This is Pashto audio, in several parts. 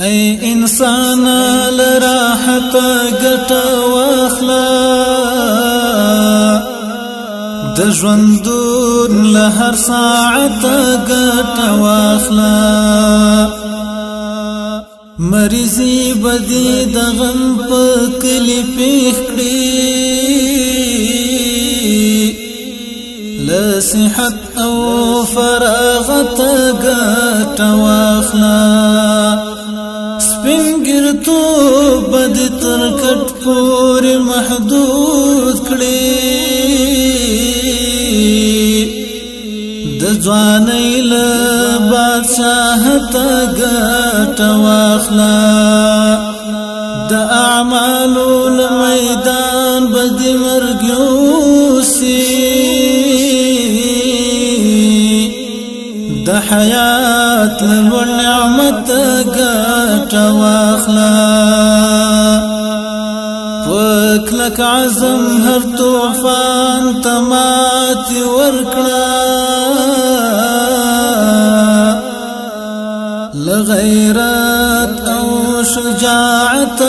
ای انسان لراحت گټ واخلا د ژوندون له هر ساعت گټ واخلا مریضی بدی د غم په کلی پیښ کړی له صحت او فراغت گټ واخلا سپینګرتو بد تر کټ پورې محدود کړي د ځوانۍ له بادشاهت ګټ واخلا د اعمالو له میدان بد مرګ یوسي د حیات لوړ نعمت ګټ واخلا وکلک عزم هر طوفان تمات ورکړه لغیرت او شجاعت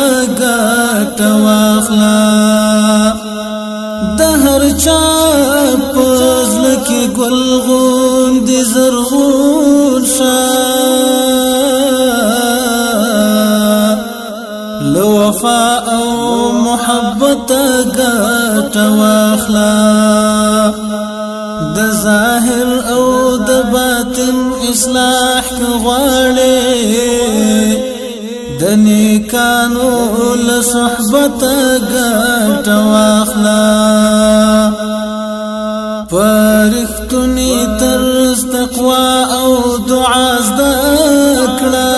ګټ واخلا د هر چا پزل کې ګل غوندې زرغون شه لو وفا او محبت ګټ واخلا د ظاهر او د باطن اصلاح غواړي د نیکانو له صحبت ګټ واخلا فرښتونی طرز تقوا او دعا زده کړه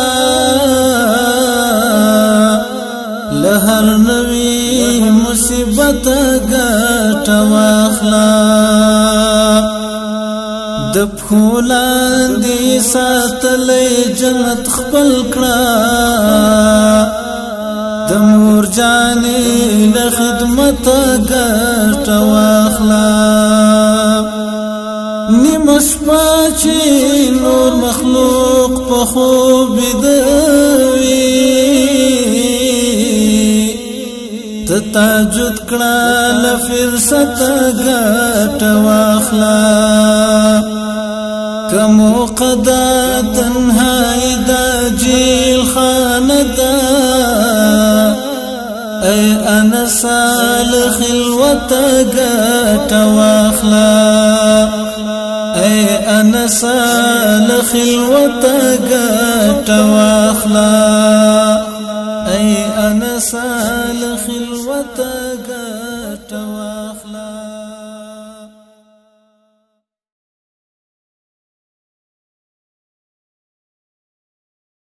له هر نوی مصیبت ګټ واخلا د پښو لاندې ساتلی جنت خپل کړه د مور جانې له خدمت ګټ واخلا نیمه شپه چې نور مخلوق په خوب بیده وي ته تهجد کړه له فرصت ګټ واخلا که موقع دا تنهایی دا جیل خانه دا ای انسا لخلوت ګټ واخلا ای انسا لخلوت ګټ واخلا ای انسا لخلوت ګټ واخلا